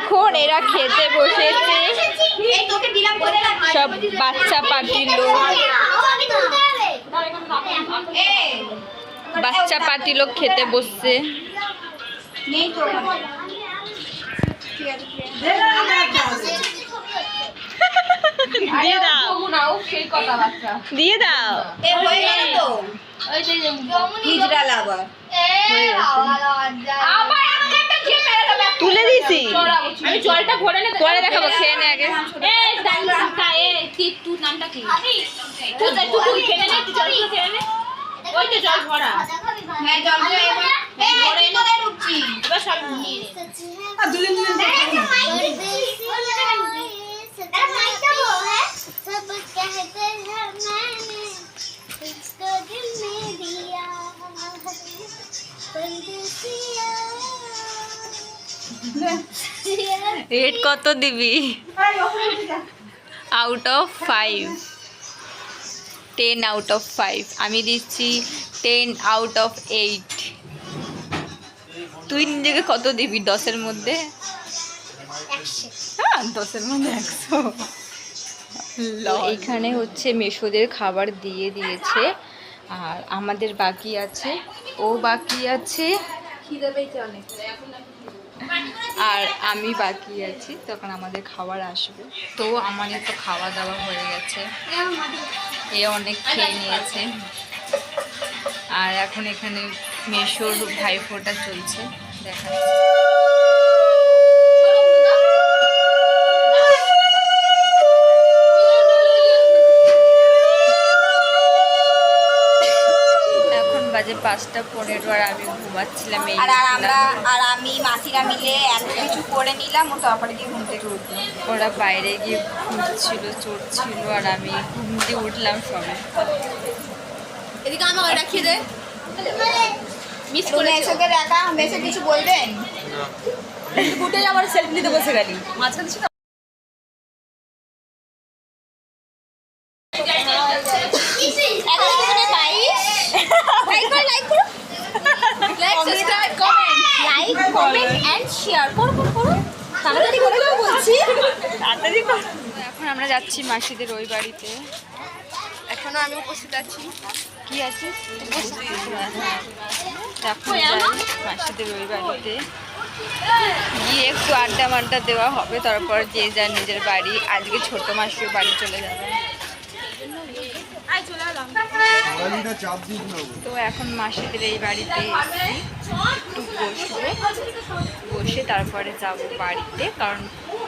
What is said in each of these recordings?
এখন এরা খেতে বসেছে, সব বাচ্চা পার্টির লোক, বাচ্চা পার্টি লোক খেতে বসছে। দিয়ে দাও, দিয়ে দাও। তুলে দিছি, আমি জলটা ভরে নে, পরে দেখাবো, খেয়ে নে আগে। নামটা কি? তুই খেয়ে নে, তুই জল খেয়ে নে। ওই তো জল ভরা, হ্যাঁ জল ভরে এনে ঢুকছি। এবার সব নিয়ে দুদিন রেট কত দিবি? Out of 5, 10 out of 5। আমি দিচ্ছি 10 আউট অফ 8। তুই নিজেকে কত দিবি 10-এর মধ্যে? 10-এর মধ্যে 100। এখানে হচ্ছে মেশোদের খাবার দিয়ে দিয়েছে, আর আমাদের বাকি আছে, ও বাকি আছে, আর আমি বাকি আছি। তখন আমাদের খাবার আসবে, তো আমাদের তো খাওয়া দাওয়া হয়ে গেছে, এ অনেক খেয়ে নিয়েছে। আর এখন এখানে মেশোর ভাইফোঁটা চলছে, দেখা বাজে 5:15 আর আমি ঘুমাচ্ছিলাম। আর আমি মাসিরা মিলে এত কিছু করে নিলাম, ও তারপরে গিয়ে ঘুম থেকে উঠলো। ওরা বাইরে গিয়ে ঘুরছিল, চড়ছিল, আর আমি ঘুম দিয়ে উঠলাম সবে। এদিকে আমাকে রাখিয়ে দে, মিস করে এসে দেখা মেসে কিছু বলবেন? উঠে যাবার সেলফি নিতে বসে গেলি মাঝখানে ছিল। এখন আমরা যাচ্ছি মাসিদের ওই বাড়িতে। এখনো আমি উপস্থিত আছি। কি আছিস? এখন মাসিদের ওই বাড়িতে গিয়ে একটু আড্ডা মাড্ডা দেওয়া হবে, তারপর যে যার নিজের বাড়ি। আজকে ছোট মাসিও বাড়ি চলে যাবে। তো এখন মাসিদের এই বাড়িতে একটু বসবো, বসে তারপরে যাব বাড়িতে, কারণ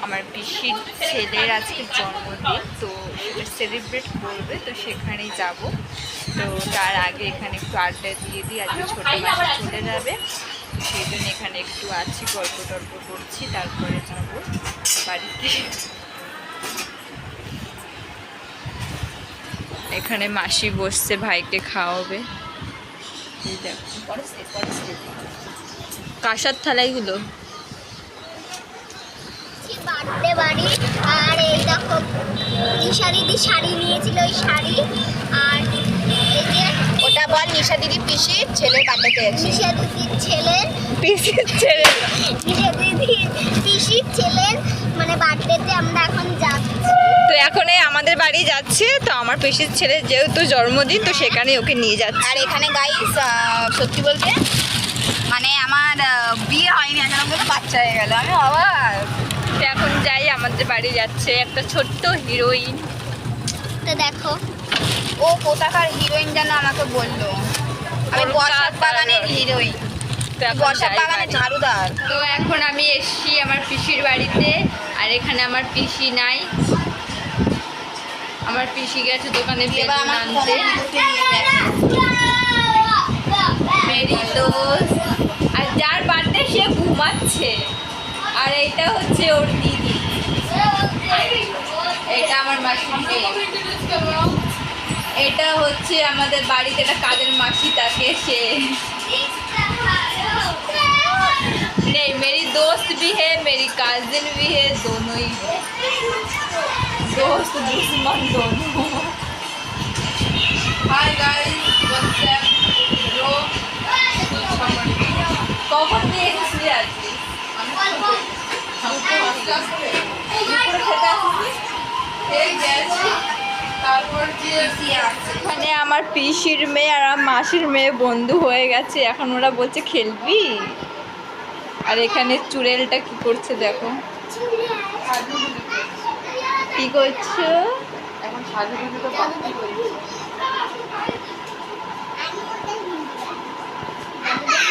আমার পিসির ছেলের আজকে জন্মদিন, তো সেটা সেলিব্রেট করবে, তো সেখানেই যাব। তো তার আগে এখানে একটু আড্ডা দিয়ে দিই, আজকে ছোটো মাসি চলে যাবে, সেই জন্য এখানে একটু আছি, গল্প টল্প করছি, তারপরে যাব বাড়িতে। এখানে মাসি বসছে, ভাইকে খাওয়াবে। কাঁসার থালাইগুলো বাড়িতে বাড়ি। আর এই দেখো নিশা দিদি শাড়ি নিয়েছিল, ওই শাড়ি। আর এই যে ওটা বল, নিশা দিদি পিসির ছেলের বাড়িতে আছে। নিশা দিদির ছেলের পিসির ছেলে, নিশা দিদির পিসির ছেলের মানে বার্থডেতে আমরা এখন যাচ্ছি। তো এখন আমাদের বাড়ি যাচ্ছে, তো আমার পিসির ছেলে যেহেতু জন্মদিন, তো সেখানে ওকে নিয়ে যাচ্ছে। আর এখানে গাইস সত্যি বলতে মানে আমার বিয়ে হয়নি, এখন বাচ্চা হয়ে গেল, আমি আবার এখন যাই, আমাদের বাড়ি যাচ্ছে একটা ছোট্ট হিরোইন। তো দেখো ও কোথাকার হিরোইন যেন আমাকে বললো, আমি বসাত বাগানের হিরোইন, বসাত বাগানের ঝাড়ুদার। তো এখন আমি এসছি আমার পিসির বাড়িতে, আর এখানে আমার পিসি নাই, আমার পিসি গেছে দোকানে বেলুন আনতে। মেরি দোস্ত, আর যার বার্থডে সে ঘুমাচ্ছে, আর এইটা হচ্ছে ওর দিদি, এটা আমার মাসির মেয়ে। এটা হচ্ছে আমাদের বাড়িতে একটা কাজের মাসি, তাকে সে नहीं, मेरी दोस्त भी है, मेरी काजिन भी है, दोनों ही है, दोस्त दुश्मन दोनों। हाय गाइस, व्हाट्सएप ब्रो, কখন দিয়ে শুয়ে আছি এখানে আমার পিসির মেয়ে আর আমার মাসির মেয়ে বন্ধু হয়ে গেছে, এখন ওরা বলছে খেলবি। আর এখানে চুড়েলটা কি করছে দেখো, কি করছো? এখন সাজুগুজু তো বাকি করেছি।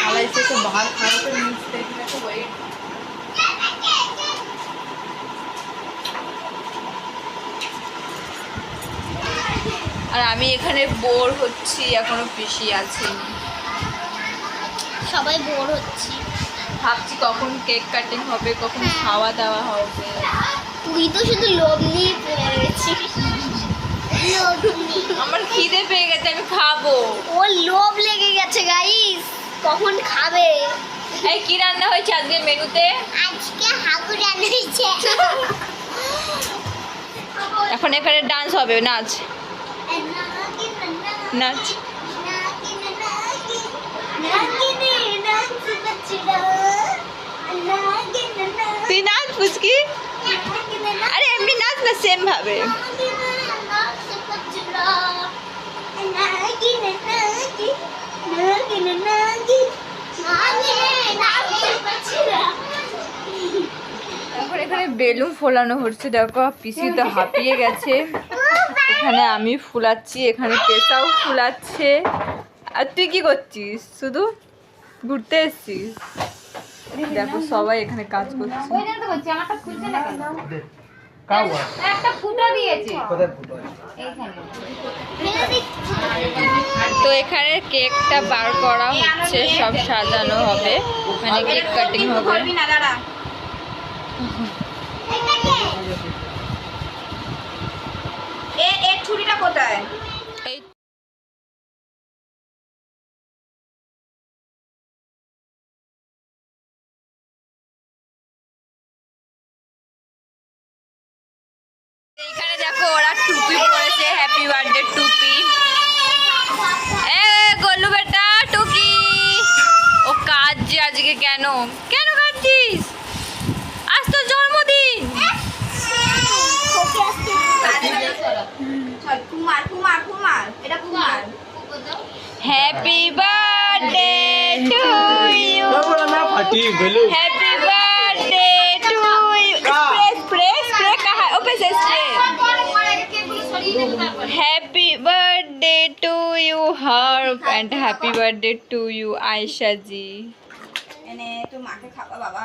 আলাইছে তো বাহার খাওয়াতে মিশতে গেছে ওয়েট। আর আমি এখানে বোর হচ্ছি, এখনো পিসি আছে। সবাই বোর হচ্ছি। ভাবছি কখন কেক কাটিং হবে, কখন খাওয়া দাওয়া হবে। তুই তো শুধু লোভ নিয়ে পড়ে রয়েছিস। লোভ নিয়ে। আমার খিদে পেয়ে গেছে, আমি খাবো। ও লোভ লেগে গেছে গাইস, কখন খাবে? এই কি রান্না হয়েছে আজকে মেনুতে? আজকে হাগু রান্না হয়েছে। এখন এখানে ডান্স হবে, নাচ নাচ। তুই নাচ পুচকি, আরে এমনি নাচ না, সেম ভাবে। এখন এখানে বেলুন ফোলানো হচ্ছে, দেখো পিসি তো হাঁপিয়ে গেছে। এখানে আমি ফুলাচ্ছি, এখানে পেশাও ফুলাচ্ছে। আর তুই কি করছিস? শুধু ঘুরতে এসছিস? দেখো সবাই এখানে কাজ করছে। তো এখানে কেকটা বার করা হচ্ছে, সব সাজানো হবে, মানে কেক কাটিং হবে। এর ছুরিটা কোথায়? এই এইখানে দেখো ওরা টুপি পরেছে, হ্যাপি বার্থডে টুপি। এ গোলু বেটা টুকি, ও কাজ যে আজকে কেন কেন কাটছিস? আজ তো জন্মদিন। কুমার কুমার কুমার, এটা Kumar. Happy birthday to you, happy birthday to you. Spray spray spray कहाँ है? ओपे से spray. Happy birthday to you Herb and happy birthday to you Ayesha ji. এনে তো মাকে খাবা বাবা।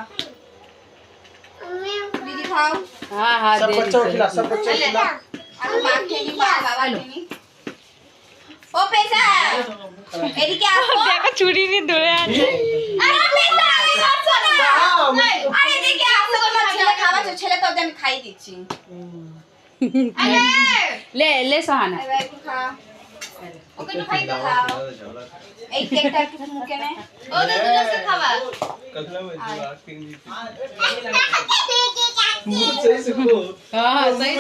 দিদি খাও। हाँ हाँ सब दे बच्चों को खिला, सब बच्चों को खिला। আর মাকে নি বাবা নি। ও পেশা এদিকে আসো। देखो चूड़ी नहीं धुले आज। আরে পেশা আমি খাচ্ছ না। আরে এদিকে আসো, তোমার ছেলে খাওয়াছো, ছেলে তো আমি খাই দিচ্ছি। আরে ले ले सुहाना এবার একটু খা। ওকে তো খাই দাও। এই কেকটা একটু মুখে নে। ও তো দুটো খাবা। हाँ सही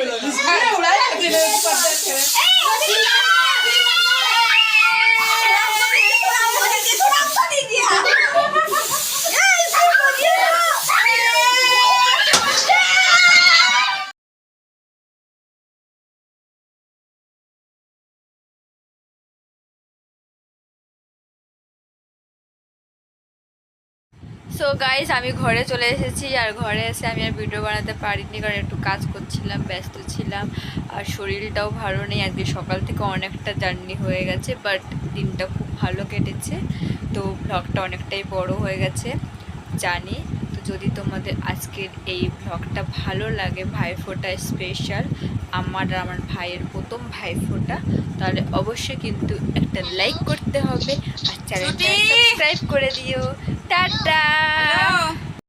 সো গাইস আমি ঘরে চলে এসেছি, আর ঘরে এসে আমি আর ভিডিও বানাতে পারিনি, কারণ একটু কাজ করছিলাম, ব্যস্ত ছিলাম, আর শরীরটাও ভালো নেই। আজকে সকাল থেকে অনেকটা জার্নি হয়ে গেছে, বাট দিনটা খুব ভালো কেটেছে। তো ব্লগটা অনেকটাই বড় হয়ে গেছে জানি। তো যদি তোমাদের আজকের এই ব্লগটা ভালো লাগে, ভাইফোঁটা স্পেশাল, আমার আর আমার ভাইয়ের প্রথম ভাইফোঁটা, তাহলে অবশ্যই কিন্তু একটা লাইক করতে হবে আর চ্যানেলটা সাবস্ক্রাইব করে দিও। টাটা।